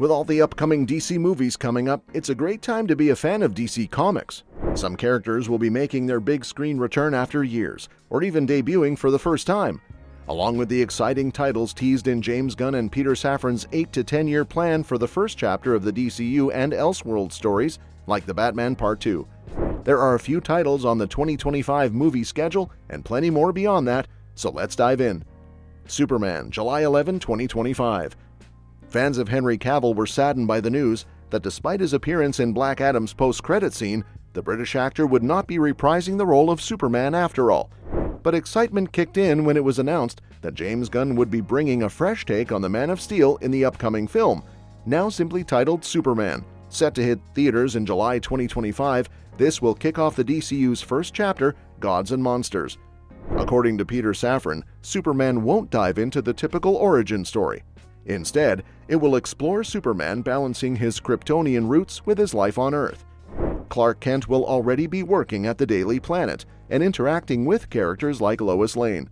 With all the upcoming DC movies coming up, it's a great time to be a fan of DC Comics. Some characters will be making their big screen return after years, or even debuting for the first time. Along with the exciting titles teased in James Gunn and Peter Safran's 8 to 10 year plan for the first chapter of the DCU and Elseworld stories, like The Batman Part 2. There are a few titles on the 2025 movie schedule and plenty more beyond that, so let's dive in. Superman, July 11, 2025. Fans of Henry Cavill were saddened by the news that despite his appearance in Black Adam's post-credit scene, the British actor would not be reprising the role of Superman after all. But excitement kicked in when it was announced that James Gunn would be bringing a fresh take on the Man of Steel in the upcoming film, now simply titled Superman. Set to hit theaters in July 2025, this will kick off the DCU's first chapter, Gods and Monsters. According to Peter Safran, Superman won't dive into the typical origin story. Instead, it will explore Superman balancing his Kryptonian roots with his life on Earth. Clark Kent will already be working at the Daily Planet and interacting with characters like Lois Lane.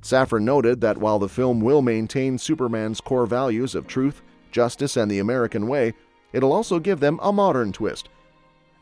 Safran noted that while the film will maintain Superman's core values of truth, justice, and the American way, it'll also give them a modern twist.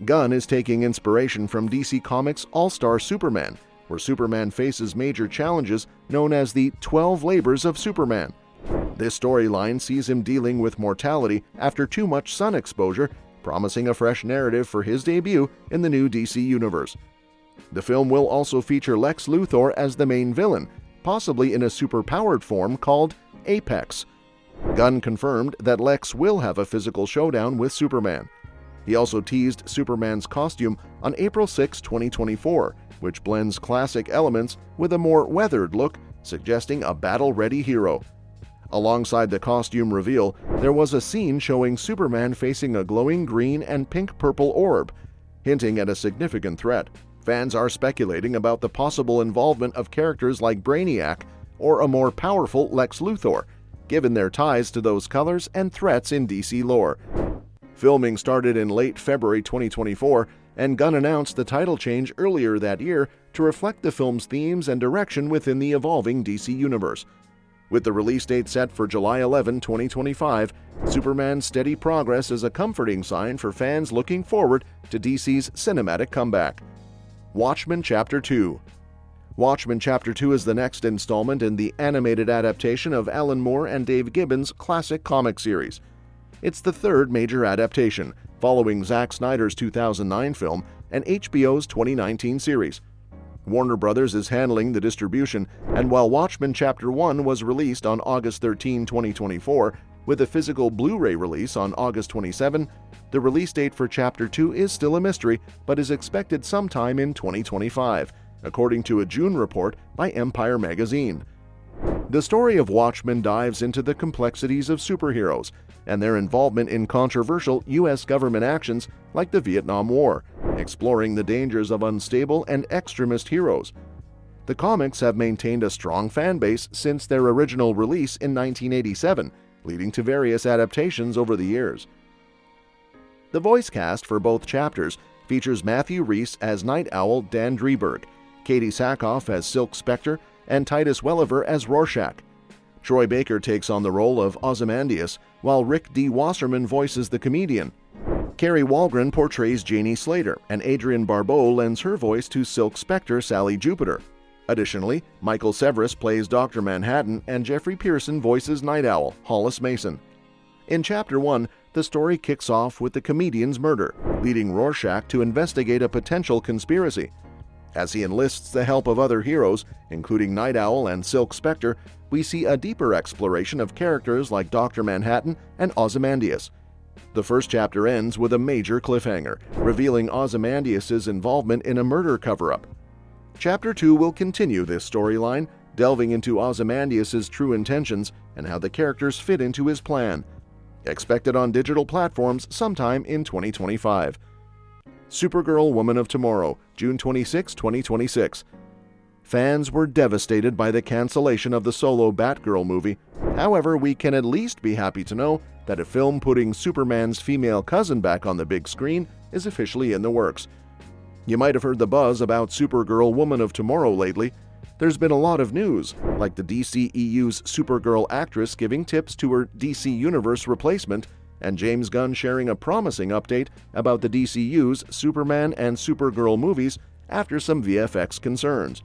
Gunn is taking inspiration from DC Comics' All-Star Superman, where Superman faces major challenges known as the 12 Labors of Superman. This storyline sees him dealing with mortality after too much sun exposure, promising a fresh narrative for his debut in the new DC universe. The film will also feature Lex Luthor as the main villain, possibly in a superpowered form called Apex. Gunn confirmed that Lex will have a physical showdown with Superman. He also teased Superman's costume on April 6, 2024, which blends classic elements with a more weathered look, suggesting a battle-ready hero. Alongside the costume reveal, there was a scene showing Superman facing a glowing green and pink-purple orb, hinting at a significant threat. Fans are speculating about the possible involvement of characters like Brainiac or a more powerful Lex Luthor, given their ties to those colors and threats in DC lore. Filming started in late February 2024, and Gunn announced the title change earlier that year to reflect the film's themes and direction within the evolving DC universe. With the release date set for July 11, 2025, Superman's steady progress is a comforting sign for fans looking forward to DC's cinematic comeback. Watchmen Chapter 2. Watchmen Chapter 2 is the next installment in the animated adaptation of Alan Moore and Dave Gibbons' classic comic series. It's the third major adaptation, following Zack Snyder's 2009 film and HBO's 2019 series. Warner Brothers is handling the distribution, and while Watchmen Chapter 1 was released on August 13, 2024, with a physical Blu-ray release on August 27, the release date for Chapter 2 is still a mystery, but is expected sometime in 2025, according to a June report by Empire magazine. The story of Watchmen dives into the complexities of superheroes and their involvement in controversial U.S. government actions like the Vietnam War, exploring the dangers of unstable and extremist heroes. The comics have maintained a strong fan base since their original release in 1987, leading to various adaptations over the years. The voice cast for both chapters features Matthew Rhys as Night Owl Dan Dreiberg, Katie Sackhoff as Silk Spectre, and Titus Welliver as Rorschach. Troy Baker takes on the role of Ozymandias, while Rick D. Wasserman voices the comedian. Carrie Walgren portrays Janie Slater, and Adrienne Barbeau lends her voice to Silk Spectre Sally Jupiter. Additionally, Michael Severus plays Dr. Manhattan, and Jeffrey Pearson voices Night Owl Hollis Mason. In Chapter 1, the story kicks off with the comedian's murder, leading Rorschach to investigate a potential conspiracy. As he enlists the help of other heroes, including Night Owl and Silk Spectre, we see a deeper exploration of characters like Dr. Manhattan and Ozymandias. The first chapter ends with a major cliffhanger, revealing Ozymandias' involvement in a murder cover-up. Chapter 2 will continue this storyline, delving into Ozymandias' true intentions and how the characters fit into his plan. Expected on digital platforms sometime in 2025. Supergirl Woman of Tomorrow, June 26, 2026. Fans were devastated by the cancellation of the solo Batgirl movie. However, we can at least be happy to know that a film putting Superman's female cousin back on the big screen is officially in the works. You might have heard the buzz about Supergirl Woman of Tomorrow lately. There's been a lot of news, like the DCEU's Supergirl actress giving tips to her DC Universe replacement, and James Gunn sharing a promising update about the DCU's Superman and Supergirl movies after some VFX concerns.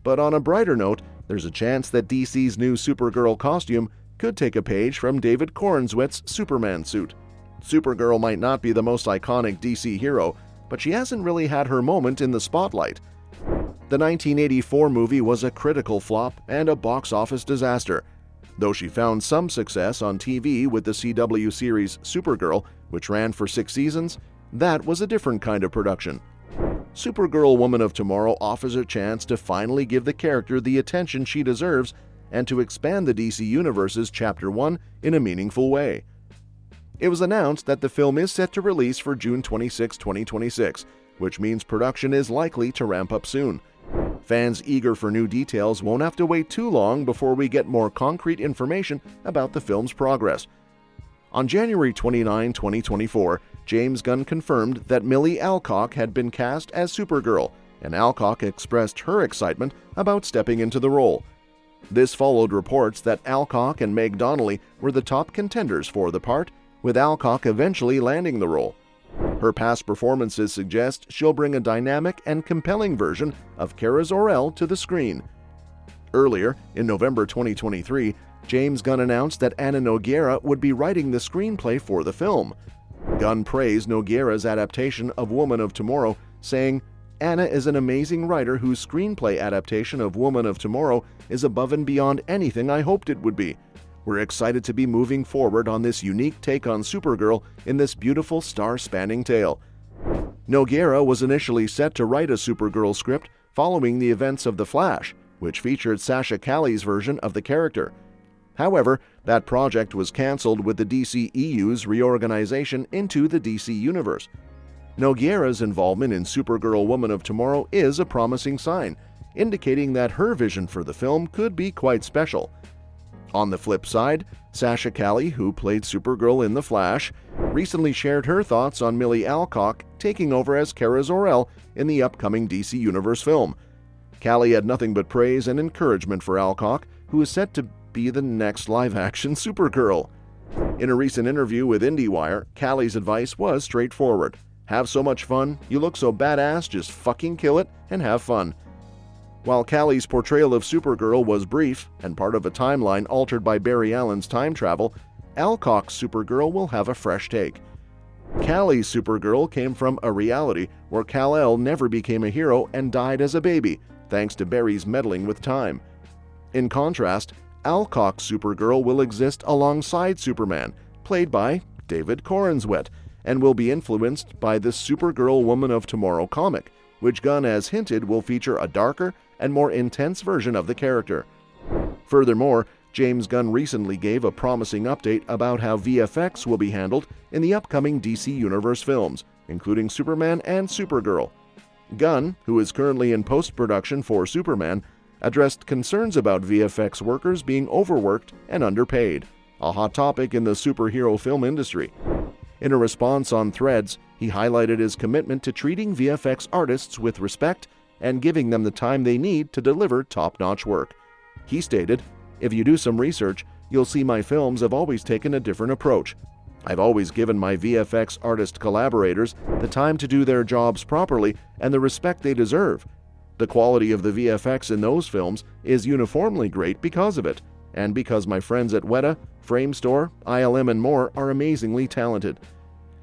But on a brighter note, there's a chance that DC's new Supergirl costume could take a page from David Corenswit's Superman suit. Supergirl might not be the most iconic DC hero, but she hasn't really had her moment in the spotlight. The 1984 movie was a critical flop and a box office disaster. Though she found some success on TV with the CW series Supergirl, which ran for 6 seasons, that was a different kind of production. Supergirl Woman of Tomorrow offers a chance to finally give the character the attention she deserves and to expand the DC Universe's Chapter 1 in a meaningful way. It was announced that the film is set to release for June 26, 2026, which means production is likely to ramp up soon. Fans eager for new details won't have to wait too long before we get more concrete information about the film's progress. On January 29, 2024, James Gunn confirmed that Millie Alcock had been cast as Supergirl, and Alcock expressed her excitement about stepping into the role. This followed reports that Alcock and Meg Donnelly were the top contenders for the part, with Alcock eventually landing the role. Her past performances suggest she'll bring a dynamic and compelling version of Jor-El to the screen. Earlier, in November 2023, James Gunn announced that Ana Nogueira would be writing the screenplay for the film. Gunn praised Nogueira's adaptation of Woman of Tomorrow, saying, "Ana is an amazing writer whose screenplay adaptation of Woman of Tomorrow is above and beyond anything I hoped it would be. We're excited to be moving forward on this unique take on Supergirl in this beautiful star-spanning tale." Nogueira was initially set to write a Supergirl script following the events of The Flash, which featured Sasha Calle's version of the character. However, that project was cancelled with the DCEU's reorganization into the DC Universe. Nogueira's involvement in Supergirl Woman of Tomorrow is a promising sign, indicating that her vision for the film could be quite special. On the flip side, Sasha Calle, who played Supergirl in The Flash, recently shared her thoughts on Millie Alcock taking over as Kara Zor-El in the upcoming DC Universe film. Calle had nothing but praise and encouragement for Alcock, who is set to be the next live-action Supergirl. In a recent interview with IndieWire, Calle's advice was straightforward. Have so much fun, you look so badass, just fucking kill it and have fun. While Calle's portrayal of Supergirl was brief and part of a timeline altered by Barry Allen's time travel, Alcock's Supergirl will have a fresh take. Calle's Supergirl came from a reality where Kal-El never became a hero and died as a baby, thanks to Barry's meddling with time. In contrast, Alcock's Supergirl will exist alongside Superman, played by David Corenswit, and will be influenced by the Supergirl Woman of Tomorrow comic, which Gunn has hinted will feature a darker and more intense version of the character. Furthermore, James Gunn recently gave a promising update about how VFX will be handled in the upcoming DC Universe films, including Superman and Supergirl. Gunn, who is currently in post-production for Superman, addressed concerns about VFX workers being overworked and underpaid, a hot topic in the superhero film industry. In a response on Threads, he highlighted his commitment to treating VFX artists with respect and giving them the time they need to deliver top-notch work. He stated, "If you do some research, you'll see my films have always taken a different approach. I've always given my VFX artist collaborators the time to do their jobs properly and the respect they deserve. The quality of the VFX in those films is uniformly great because of it, and because my friends at Weta, Framestore, ILM and more are amazingly talented.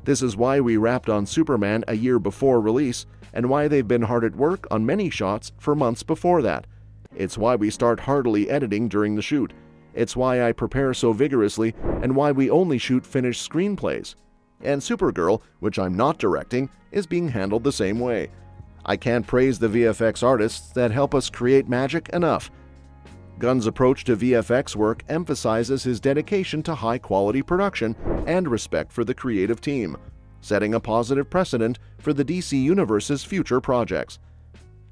This is why we wrapped on Superman a year before release, and why they've been hard at work on many shots for months before that. It's why we start hardily editing during the shoot. It's why I prepare so vigorously, and why we only shoot finished screenplays. And Supergirl, which I'm not directing, is being handled the same way. I can't praise the VFX artists that help us create magic enough." Gunn's approach to VFX work emphasizes his dedication to high-quality production and respect for the creative team, setting a positive precedent for the DC Universe's future projects.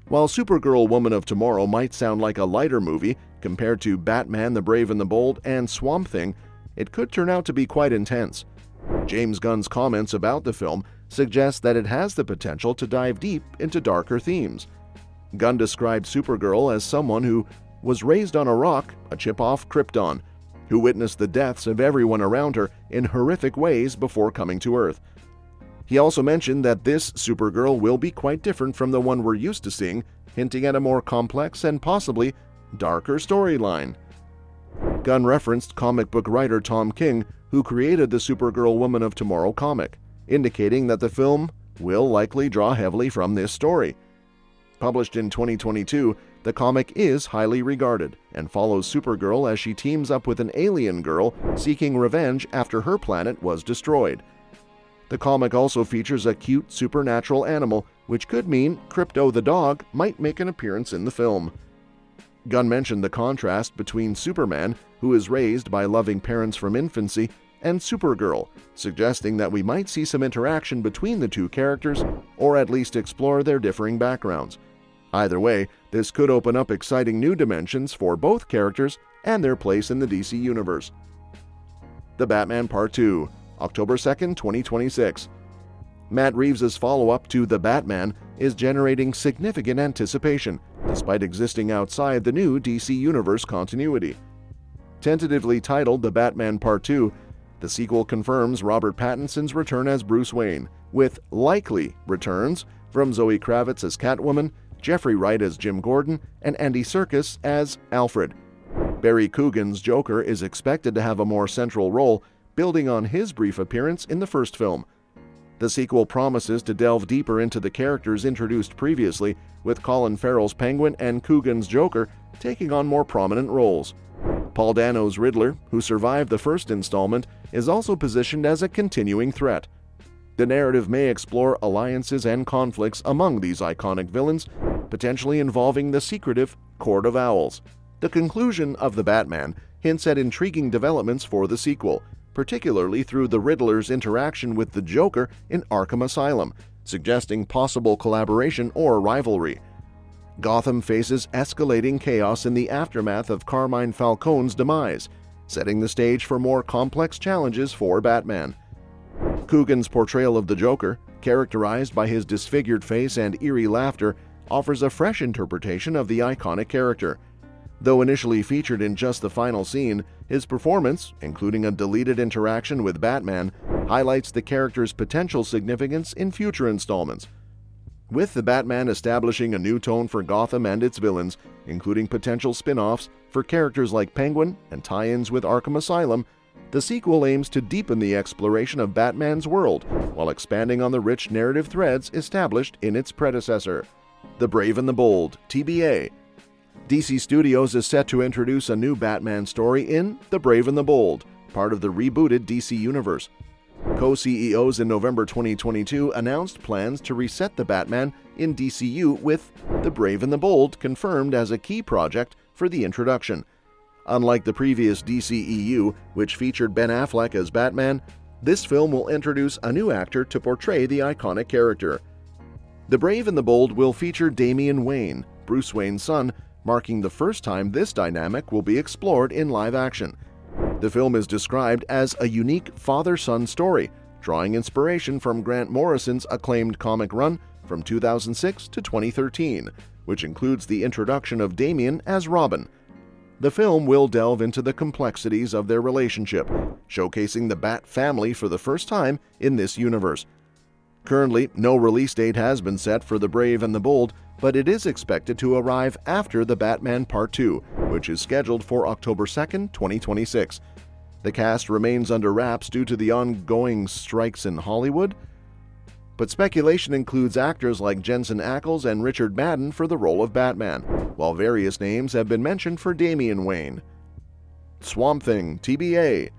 While Supergirl Woman of Tomorrow might sound like a lighter movie compared to Batman the Brave and the Bold and Swamp Thing, it could turn out to be quite intense. James Gunn's comments about the film suggest that it has the potential to dive deep into darker themes. Gunn described Supergirl as someone who was raised on a rock, a chip off Krypton, who witnessed the deaths of everyone around her in horrific ways before coming to Earth. He also mentioned that this Supergirl will be quite different from the one we're used to seeing, hinting at a more complex and possibly darker storyline. Gunn referenced comic book writer Tom King, who created the Supergirl Woman of Tomorrow comic, indicating that the film will likely draw heavily from this story. Published in 2022, the comic is highly regarded and follows Supergirl as she teams up with an alien girl seeking revenge after her planet was destroyed. The comic also features a cute supernatural animal, which could mean Krypto the dog might make an appearance in the film. Gunn mentioned the contrast between Superman, who is raised by loving parents from infancy, and Supergirl, suggesting that we might see some interaction between the two characters, or at least explore their differing backgrounds. Either way, this could open up exciting new dimensions for both characters and their place in the DC Universe. The Batman Part 2, October 2, 2026. Matt Reeves' follow-up to The Batman is generating significant anticipation, despite existing outside the new DC Universe continuity. Tentatively titled The Batman Part 2, the sequel confirms Robert Pattinson's return as Bruce Wayne, with likely returns from Zoe Kravitz as Catwoman, Jeffrey Wright as Jim Gordon, and Andy Serkis as Alfred. Barry Coogan's Joker is expected to have a more central role, building on his brief appearance in the first film. The sequel promises to delve deeper into the characters introduced previously, with Colin Farrell's Penguin and Coogan's Joker taking on more prominent roles. Paul Dano's Riddler, who survived the first installment, is also positioned as a continuing threat. The narrative may explore alliances and conflicts among these iconic villains, potentially involving the secretive Court of Owls. The conclusion of The Batman hints at intriguing developments for the sequel, particularly through the Riddler's interaction with the Joker in Arkham Asylum, suggesting possible collaboration or rivalry. Gotham faces escalating chaos in the aftermath of Carmine Falcone's demise, setting the stage for more complex challenges for Batman. Coogan's portrayal of the Joker, characterized by his disfigured face and eerie laughter, offers a fresh interpretation of the iconic character. Though initially featured in just the final scene, his performance, including a deleted interaction with Batman, highlights the character's potential significance in future installments. With the Batman establishing a new tone for Gotham and its villains, including potential spin-offs for characters like Penguin and tie-ins with Arkham Asylum, the sequel aims to deepen the exploration of Batman's world while expanding on the rich narrative threads established in its predecessor. The Brave and the Bold, TBA. DC Studios is set to introduce a new Batman story in The Brave and the Bold, part of the rebooted DC Universe. Co-CEOs in November 2022 announced plans to reset the Batman in DCU, with The Brave and the Bold confirmed as a key project for the introduction. Unlike the previous DCEU, which featured Ben Affleck as Batman, this film will introduce a new actor to portray the iconic character. The Brave and the Bold will feature Damian Wayne, Bruce Wayne's son, marking the first time this dynamic will be explored in live action. The film is described as a unique father-son story, drawing inspiration from Grant Morrison's acclaimed comic run from 2006 to 2013, which includes the introduction of Damian as Robin. The film will delve into the complexities of their relationship, showcasing the Bat family for the first time in this universe. Currently, no release date has been set for The Brave and the Bold, but it is expected to arrive after The Batman Part 2, which is scheduled for October 2, 2026. The cast remains under wraps due to the ongoing strikes in Hollywood, but speculation includes actors like Jensen Ackles and Richard Madden for the role of Batman, while various names have been mentioned for Damian Wayne. Swamp Thing, TBA.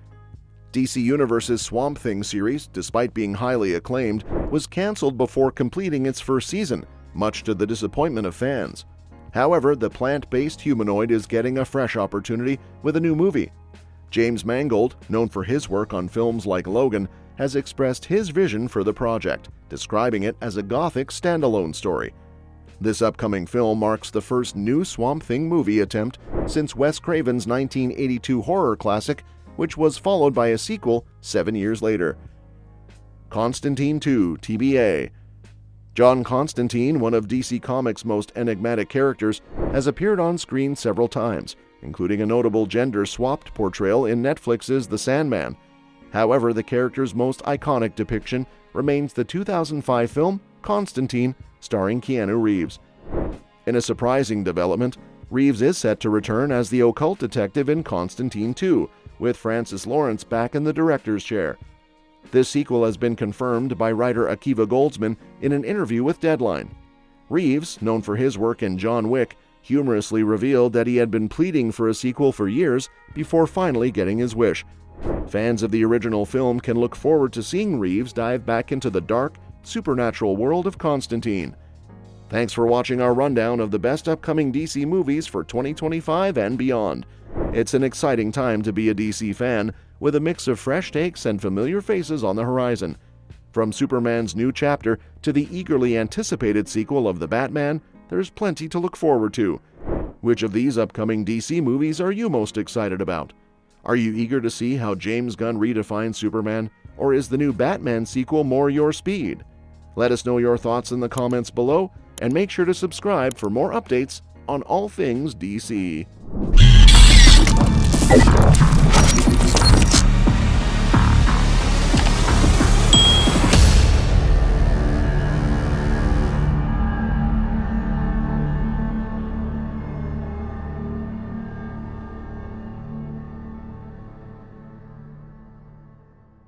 DC Universe's Swamp Thing series, despite being highly acclaimed, was cancelled before completing its first season, much to the disappointment of fans. However, the plant-based humanoid is getting a fresh opportunity with a new movie. James Mangold, known for his work on films like Logan, has expressed his vision for the project, describing it as a gothic standalone story. This upcoming film marks the first new Swamp Thing movie attempt since Wes Craven's 1982 horror classic, which was followed by a sequel 7 years later. Constantine 2, TBA. John Constantine, one of DC Comics' most enigmatic characters, has appeared on screen several times, including a notable gender-swapped portrayal in Netflix's The Sandman. However, the character's most iconic depiction remains the 2005 film Constantine, starring Keanu Reeves. In a surprising development, Reeves is set to return as the occult detective in Constantine 2, with Francis Lawrence back in the director's chair. This sequel has been confirmed by writer Akiva Goldsman in an interview with Deadline. Reeves, known for his work in John Wick, humorously revealed that he had been pleading for a sequel for years before finally getting his wish. Fans of the original film can look forward to seeing Reeves dive back into the dark, supernatural world of Constantine. Thanks for watching our rundown of the best upcoming DC movies for 2025 and beyond. It's an exciting time to be a DC fan, with a mix of fresh takes and familiar faces on the horizon. From Superman's new chapter to the eagerly anticipated sequel of The Batman, there's plenty to look forward to. Which of these upcoming DC movies are you most excited about? Are you eager to see how James Gunn redefines Superman, or is the new Batman sequel more your speed? Let us know your thoughts in the comments below, and make sure to subscribe for more updates on all things DC.